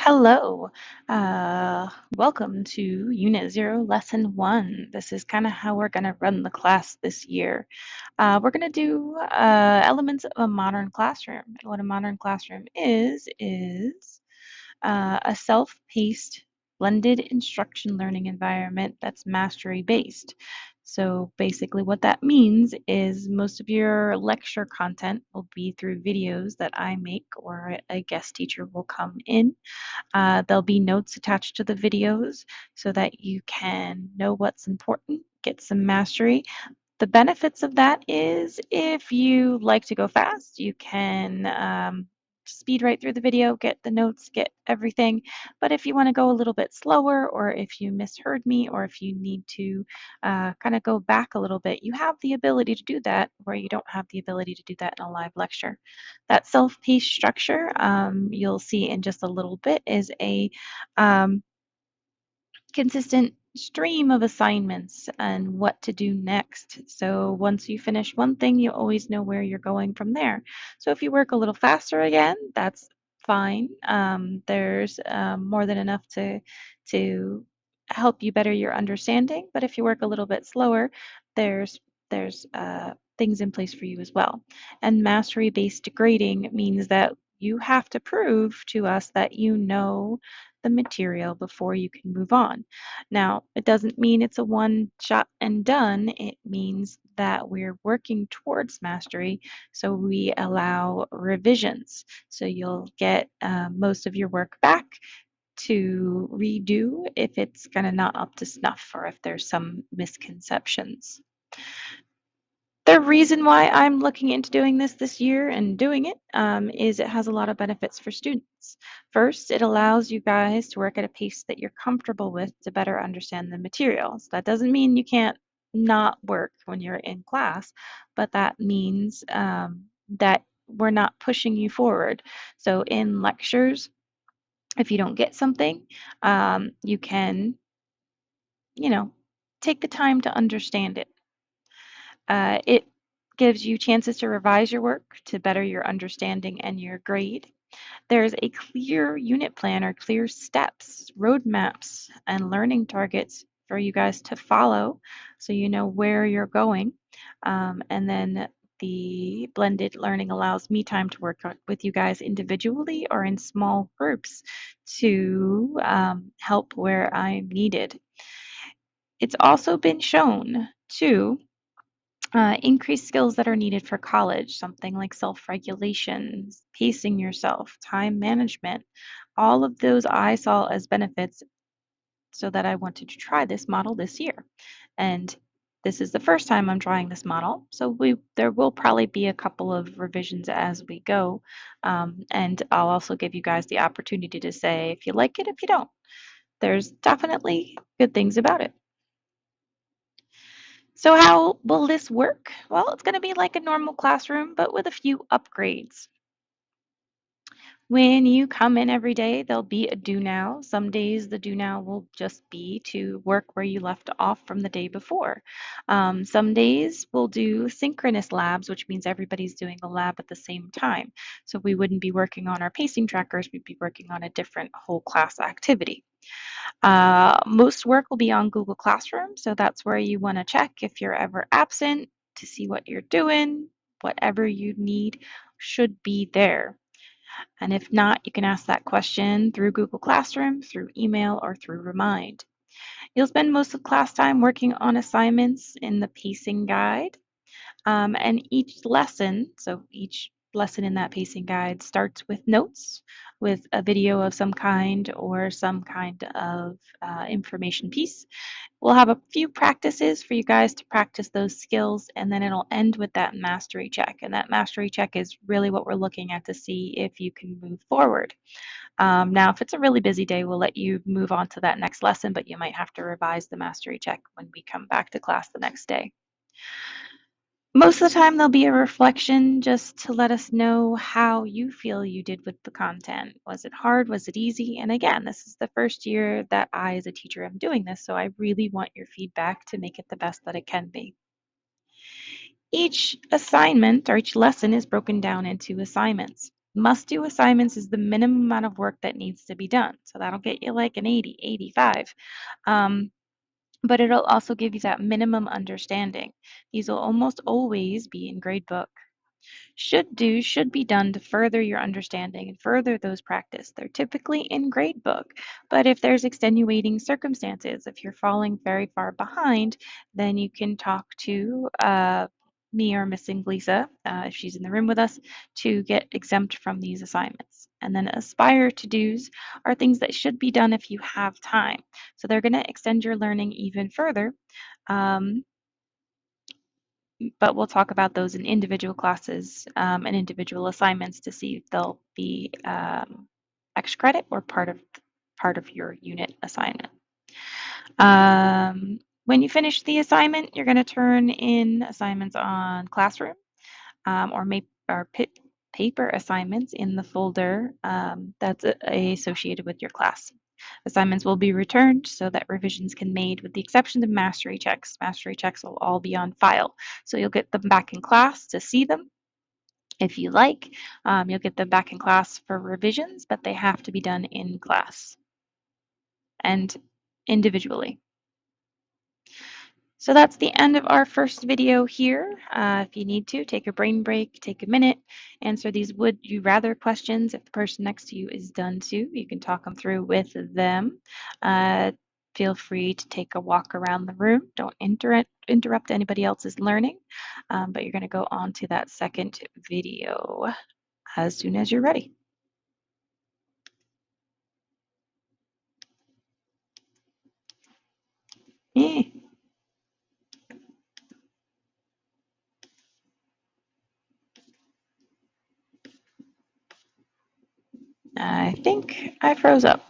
Hello, welcome to Unit 0, Lesson 1. This is kind of how we're going to run the class this year. We're going to do elements of a modern classroom. And what a modern classroom is a self-paced, blended instruction learning environment that's mastery based. So basically what that means is most of your lecture content will be through videos that I make or a guest teacher will come in. There'll be notes attached to the videos so that you can know what's important, get some mastery. The benefits of that is if you like to go fast, you can speed right through the video, get the notes, get everything. But if you want to go a little bit slower, or if you misheard me, or if you need to kind of go back a little bit, you have the ability to do that where you don't have the ability to do that in a live lecture. That self-paced structure, you'll see in just a little bit, is a um, consistent stream of assignments and what to do next. So once you finish one thing, you always know where you're going from there. So if you work a little faster again, that's fine. There's more than enough to help you better your understanding. But if you work a little bit slower, there's things in place for you as well. And mastery-based grading means that you have to prove to us that you know the material before you can move on. Now, it doesn't mean it's a one shot and done. It means that we're working towards mastery, so we allow revisions. So you'll get most of your work back to redo if it's kind of not up to snuff or if there's some misconceptions. The reason why I'm looking into doing this year and doing it is it has a lot of benefits for students. First, it allows you guys to work at a pace that you're comfortable with to better understand the materials. That doesn't mean you can't not work when you're in class, but that means that we're not pushing you forward. So in lectures, if you don't get something, you can, you know, take the time to understand it. It gives you chances to revise your work to better your understanding and your grade. There's a clear unit plan or clear steps, roadmaps, and learning targets for you guys to follow so you know where you're going. And then the blended learning allows me time to work with you guys individually or in small groups to help where I'm needed. It's also been shown to increase skills that are needed for college, something like self-regulation, pacing yourself, time management. All of those I saw as benefits so that I wanted to try this model this year. And this is the first time I'm trying this model, so there will probably be a couple of revisions as we go. And I'll also give you guys the opportunity to say if you like it, if you don't. There's definitely good things about it. So how will this work? Well, it's going to be like a normal classroom, but with a few upgrades. When you come in every day, there'll be a do now. Some days the do now will just be to work where you left off from the day before. Some days we'll do synchronous labs, which means everybody's doing the lab at the same time. So we wouldn't be working on our pacing trackers, we'd be working on a different whole class activity. Most work will be on Google Classroom, so that's where you want to check if you're ever absent to see what you're doing. Whatever you need should be there. And if not, you can ask that question through Google Classroom, through email, or through Remind. You'll spend most of class time working on assignments in the pacing guide. And each lesson, so each lesson in that pacing guide starts with notes, with a video of some kind or some kind of information piece. We'll have a few practices for you guys to practice those skills, and then it'll end with that mastery check. And that mastery check is really what we're looking at to see if you can move forward. Now, if it's a really busy day, we'll let you move on to that next lesson, but you might have to revise the mastery check when we come back to class the next day. Most of the time, there'll be a reflection just to let us know how you feel you did with the content. Was it hard? Was it easy? And again, this is the first year that I, as a teacher, am doing this, so I really want your feedback to make it the best that it can be. Each assignment or each lesson is broken down into assignments. Must-do assignments is the minimum amount of work that needs to be done. So that'll get you like an 80, 85. Um, but it'll also give you that minimum understanding. These will almost always be in gradebook. Should do should be done to further your understanding and further those practice. They're typically in gradebook, but if there's extenuating circumstances, if you're falling very far behind, then you can talk to me or Missing Lisa, if she's in the room with us, to get exempt from these assignments. And then aspire to do's are things that should be done if you have time. So they're going to extend your learning even further. Um, but we'll talk about those in individual classes and individual assignments to see if they'll be extra credit or part of your unit assignment. When you finish the assignment, you're going to turn in assignments on Classroom or paper assignments in the folder that's associated with your class. Assignments will be returned so that revisions can be made with the exception of mastery checks. Mastery checks will all be on file. So you'll get them back in class to see them if you like. You'll get them back in class for revisions, but they have to be done in class and individually. So that's the end of our first video here. If you need to, take a brain break, take a minute, answer these would you rather questions. If the person next to you is done too, you can talk them through with them. Feel free to take a walk around the room. Don't interrupt anybody else's learning, but you're going to go on to that second video as soon as you're ready. Yeah. I think I froze up.